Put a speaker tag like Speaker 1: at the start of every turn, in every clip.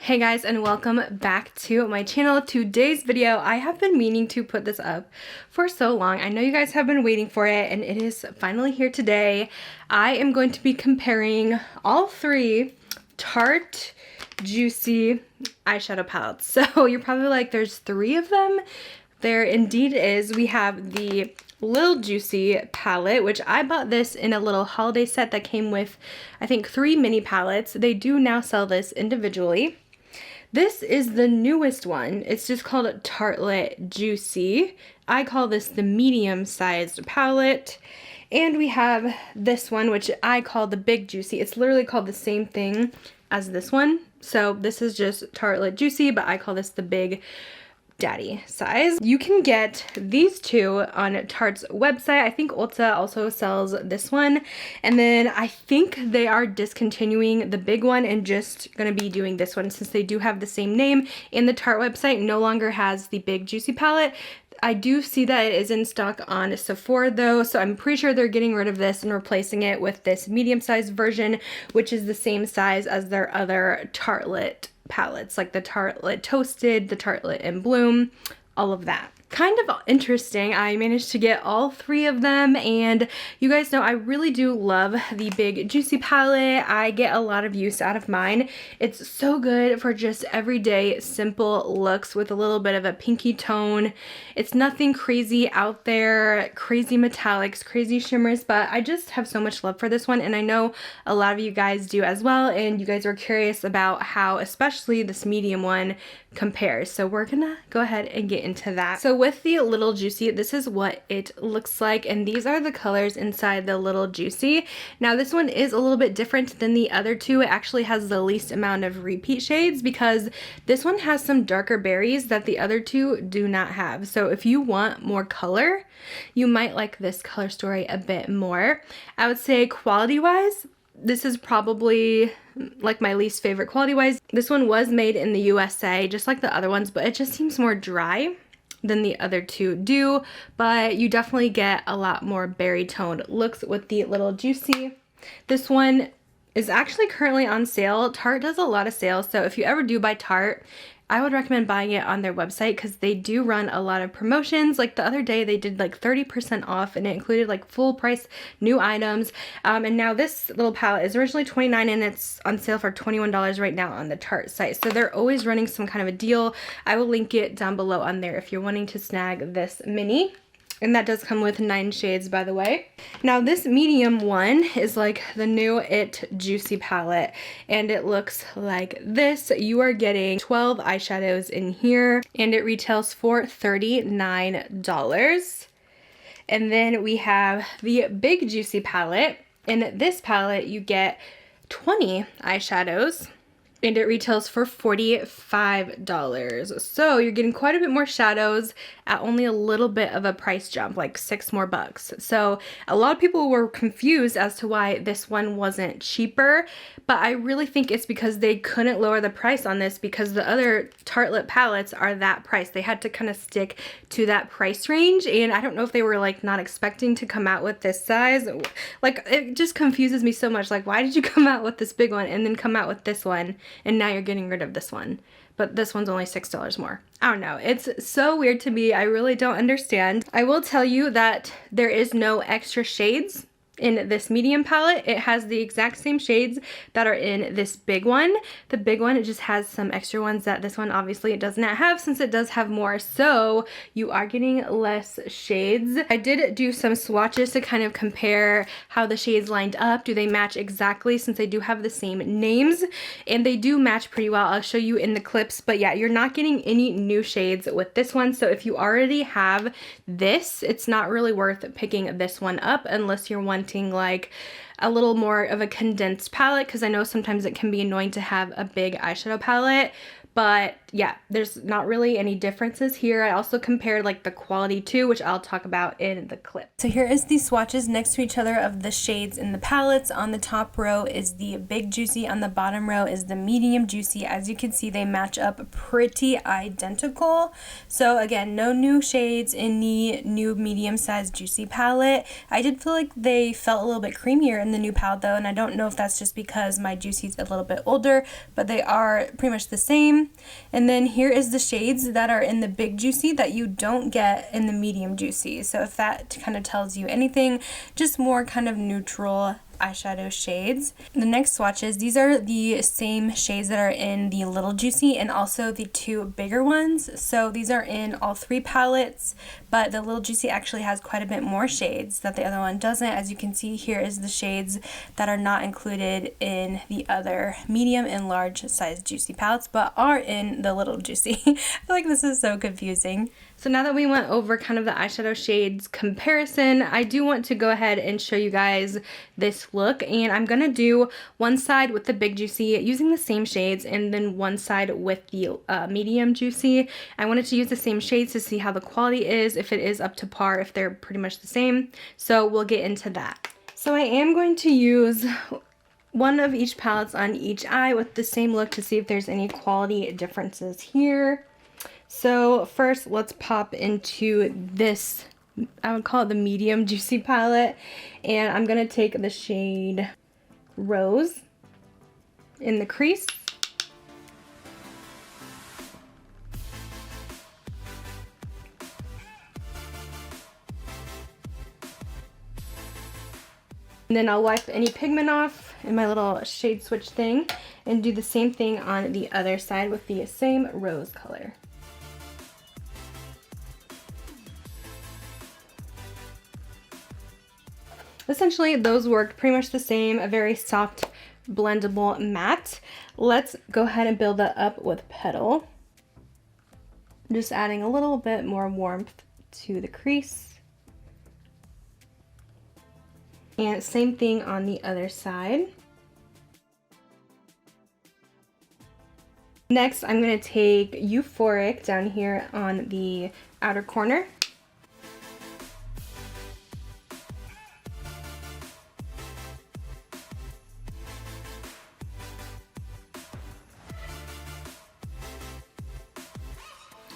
Speaker 1: Hey guys, and welcome back to my channel. Today's video, I have been meaning to put this up for so long. I know you guys have been waiting for it, and it is finally here today. I am going to be comparing all three Tarte Juicy eyeshadow palettes. So you're probably like, there's three of them? There indeed is. We have the Little Juicy palette, which I bought this in a little holiday set that came with, I think, 3 mini palettes. They do now sell this individually. This is the newest one. It's just called Tartelette Juicy. I call this the medium-sized palette. And we have this one, which I call the Big Juicy. It's literally called the same thing as this one. So this is just Tartelette Juicy, but I call this the Big Daddy size. You can get these two on Tarte's website. I think Ulta also sells this one, and then I think they are discontinuing the big one and just gonna be doing this one since they do have the same name, and the Tarte website no longer has the Big Juicy palette. I do see that it is in stock on Sephora though, so I'm pretty sure they're getting rid of this and replacing it with this medium-sized version, which is the same size as their other Tartelette palettes, like the Tartelette Toasted, the Tartelette in Bloom, all of that. Kind of interesting. I managed to get all three of them, and you guys know I really do love the Big Juicy palette. I get a lot of use out of mine. It's so good for just everyday simple looks with a little bit of a pinky tone. It's nothing crazy out there, crazy metallics, crazy shimmers, but I just have so much love for this one, and I know a lot of you guys do as well, and you guys are curious about how especially this medium one compares. So we're gonna go ahead and get into that. So with the Little Juicy, this is what it looks like, and these are the colors inside the Little Juicy. Now this one is a little bit different than the other two. It actually has the least amount of repeat shades because this one has some darker berries that the other two do not have. So if you want more color, you might like this color story a bit more. I would say quality wise, this is probably like my least favorite quality wise. This one was made in the USA just like the other ones, but it just seems more dry than the other two do, but you definitely get a lot more berry toned looks with the Little Juicy. This one is actually currently on sale. Tarte does a lot of sales, so if you ever do buy Tarte, I would recommend buying it on their website because they do run a lot of promotions. Like the other day they did like 30% off, and it included like full price new items. And now this little palette is originally $29 and it's on sale for $21 right now on the Tarte site. So they're always running some kind of a deal. I will link it down below on there if you're wanting to snag this mini. And that does come with 9 shades, by the way. Now this medium one is like the new It Juicy palette, and it looks like this. You are getting 12 eyeshadows in here, and it retails for $39. And then we have the Big Juicy palette. In this palette, you get 20 eyeshadows, and it retails for $45. So you're getting quite a bit more shadows at only a little bit of a price jump, like $6 more. So a lot of people were confused as to why this one wasn't cheaper, but I really think it's because they couldn't lower the price on this because the other Tartelette palettes are that price. They had to kind of stick to that price range, and I don't know if they were like not expecting to come out with this size. Like it just confuses me so much. Like, why did you come out with this big one and then come out with this one, and now you're getting rid of this one, but this one's only $6 more? I don't know. It's so weird to me. I really don't understand. I will tell you that there is no extra shades in this medium palette. It has the exact same shades that are in this big one. The big one, it just has some extra ones that this one obviously it does not have, since it does have more, so you are getting less shades. I did do some swatches to kind of compare how the shades lined up. Do they match exactly, since they do have the same names, and they do match pretty well. I'll show you in the clips, but yeah, you're not getting any new shades with this one. So if you already have this, it's not really worth picking this one up unless you're wanting like a little more of a condensed palette, because I know sometimes it can be annoying to have a big eyeshadow palette, But yeah, there's not really any differences here. I also compared like the quality too, which I'll talk about in the clip. So here is the swatches next to each other of the shades in the palettes. On the top row is the Big Juicy, on the bottom row is the Medium Juicy. As you can see, they match up pretty identical. So again, no new shades in the new medium size Juicy palette. I did feel like they felt a little bit creamier in the new palette though, and I don't know if that's just because my Juicy's a little bit older, but they are pretty much the same. And then here is the shades that are in the Big Juicy that you don't get in the Medium Juicy. So if that kind of tells you anything, just more kind of neutral eyeshadow shades. The next swatches, these are the same shades that are in the Little Juicy and also the two bigger ones. So these are in all three palettes, but the Little Juicy actually has quite a bit more shades that the other one doesn't. As you can see, here is the shades that are not included in the other medium and large size Juicy palettes, but are in the Little Juicy. I feel like this is so confusing. So now that we went over kind of the eyeshadow shades comparison, I do want to go ahead and show you guys this look, and I'm gonna do one side with the Big Juicy using the same shades and then one side with the Medium Juicy. I wanted to use the same shades to see how the quality is, if it is up to par, if they're pretty much the same. So we'll get into that. So I am going to use one of each palettes on each eye with the same look to see if there's any quality differences here. So first, let's pop into this, I would call it the Medium Juicy palette, and I'm going to take the shade Rose in the crease. And then I'll wipe any pigment off in my little shade switch thing and do the same thing on the other side with the same rose color. Essentially, those worked pretty much the same, a very soft, blendable matte. Let's go ahead and build that up with Petal. Just adding a little bit more warmth to the crease. And same thing on the other side. Next, I'm going to take Euphoric down here on the outer corner.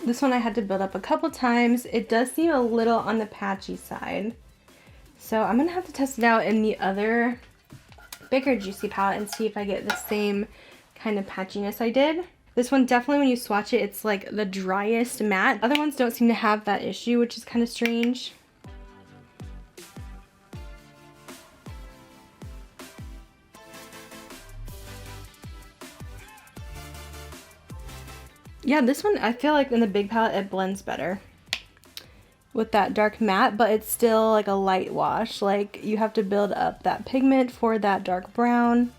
Speaker 1: This one I had to build up a couple times. It does seem a little on the patchy side. So I'm gonna have to test it out in the other bigger Juicy palette and see if I get the same kind of patchiness I did. This one definitely, when you swatch it, it's like the driest matte. Other ones don't seem to have that issue, which is kind of strange. Yeah, this one, I feel like in the big palette, it blends better with that dark matte, but it's still like a light wash. Like, you have to build up that pigment for that dark brown.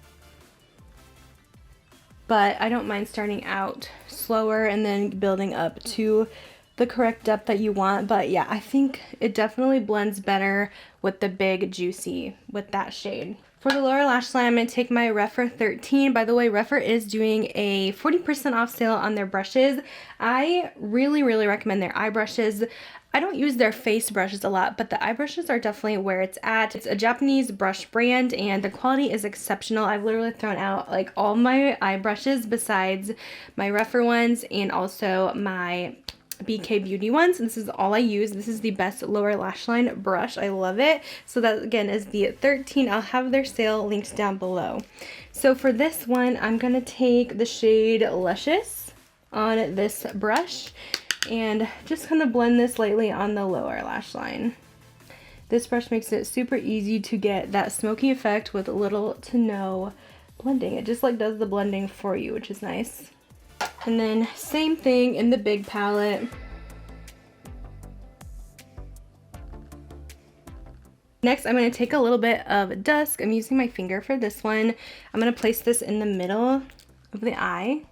Speaker 1: But I don't mind starting out slower and then building up to the correct depth that you want. But yeah, I think it definitely blends better with the Big Juicy with that shade. For the lower lash line, I'm going to take my Refer 13. By the way, Refer is doing a 40% off sale on their brushes. I really recommend their eye brushes. I don't use their face brushes a lot, but the eye brushes are definitely where it's at. It's a Japanese brush brand and the quality is exceptional. I've literally thrown out like all my eye brushes besides my Refer ones and also my BK Beauty ones. This is all I use. This is the best lower lash line brush. I love it. So that again is the 13. I'll have their sale linked down below. So for this one, I'm going to take the shade Luscious on this brush and just kind of blend this lightly on the lower lash line. This brush makes it super easy to get that smoky effect with little to no blending. It just like does the blending for you, which is nice. And then same thing in the big palette. Next, I'm going to take a little bit of Dusk. I'm using my finger for this one. I'm going to place this in the middle of the eye.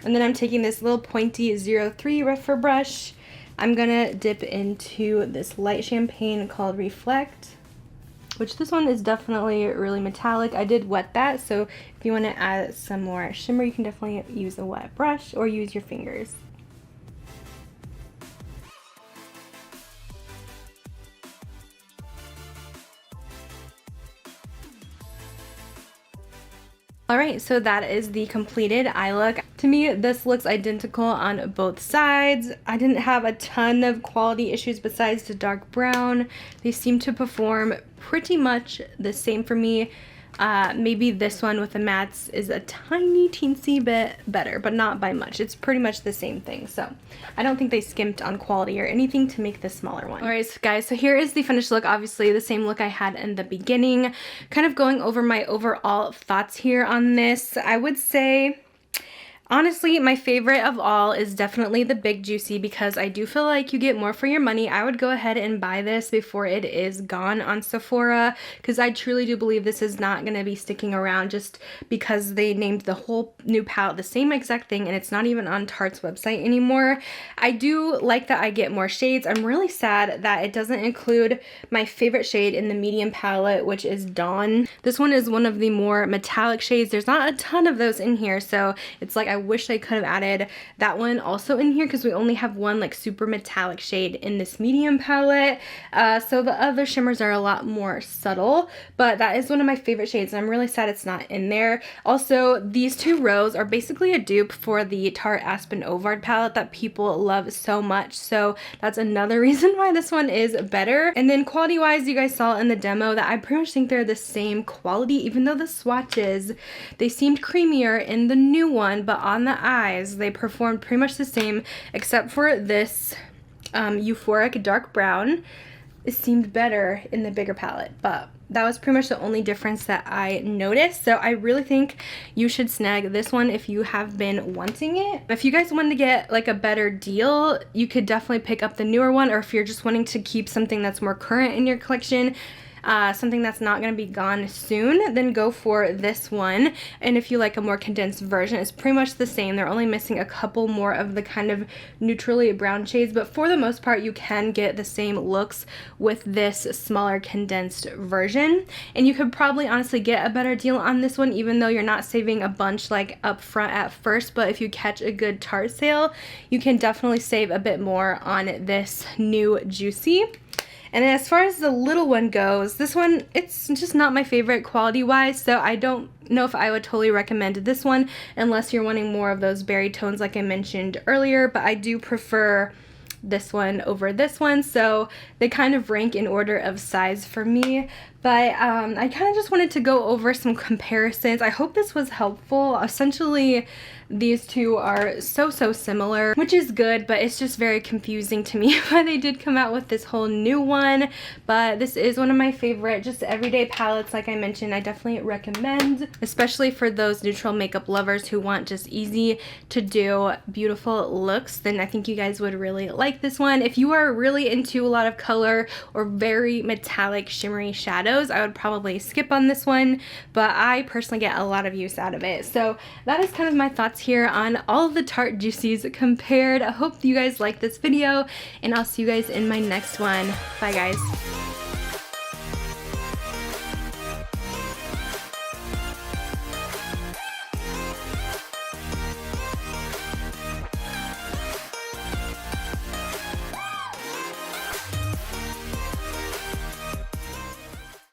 Speaker 1: And then I'm taking this little pointy 03 Refer brush. I'm going to dip into this light champagne called Reflect. which this one is definitely really metallic. I did wet that, so if you want to add some more shimmer, you can definitely use a wet brush or use your fingers. Alright, so that is the completed eye look. To me, this looks identical on both sides. I didn't have a ton of quality issues besides the dark brown. They seem to perform pretty much the same for me. Maybe this one with the mattes is a tiny teensy bit better, but not by much. It's pretty much the same thing, so I don't think they skimped on quality or anything to make the smaller one. Alright, so guys, so here is the finished look. Obviously the same look I had in the beginning. Kind of going over my overall thoughts here on this. I would say, honestly, my favorite of all is definitely the Big Juicy, because I do feel like you get more for your money. I would go ahead and buy this before it is gone on Sephora, because I truly do believe this is not going to be sticking around just because they named the whole new palette the same exact thing and it's not even on Tarte's website anymore. I do like that I get more shades. I'm really sad that it doesn't include my favorite shade in the medium palette, which is Dawn. This one is one of the more metallic shades. There's not a ton of those in here, so it's like I wish I could have added that one also in here, because we only have one like super metallic shade in this medium palette. So the other shimmers are a lot more subtle, but that is one of my favorite shades and I'm really sad it's not in there. Also, these two rows are basically a dupe for the Tarte Aspen Ovard palette that people love so much, so that's another reason why this one is better. And then quality wise, you guys saw in the demo that I pretty much think they're the same quality, even though the swatches, they seemed creamier in the new one, but on the eyes they performed pretty much the same, except for this euphoric dark brown. It seemed better in the bigger palette, but that was pretty much the only difference that I noticed. So I really think you should snag this one if you have been wanting it. If you guys want to get like a better deal, you could definitely pick up the newer one, or if you're just wanting to keep something that's more current in your collection, something that's not going to be gone soon, then go for this one. And if you like a more condensed version, it's pretty much the same. They're only missing a couple more of the kind of neutrally brown shades, but for the most part you can get the same looks with this smaller condensed version. And you could probably honestly get a better deal on this one, even though you're not saving a bunch like up front at first, but if you catch a good Tarte sale, you can definitely save a bit more on this new Juicy. And then as far as the little one goes, this one, it's just not my favorite quality wise, so I don't know if I would totally recommend this one unless you're wanting more of those berry tones like I mentioned earlier, but I do prefer this one over this one, so they kind of rank in order of size for me. But I kind of just wanted to go over some comparisons. I hope this was helpful. Essentially, these two are so similar, which is good, but it's just very confusing to me why they did come out with this whole new one. But this is one of my favorite just everyday palettes. Like I mentioned, I definitely recommend, especially for those neutral makeup lovers who want just easy to do beautiful looks. Then I think you guys would really like this one. If you are really into a lot of color or very metallic shimmery shadows, I would probably skip on this one, but I personally get a lot of use out of it. So that is kind of my thoughts here on all of the Tarte Juicies compared. I hope you guys like this video, and I'll see you guys in my next one. Bye guys.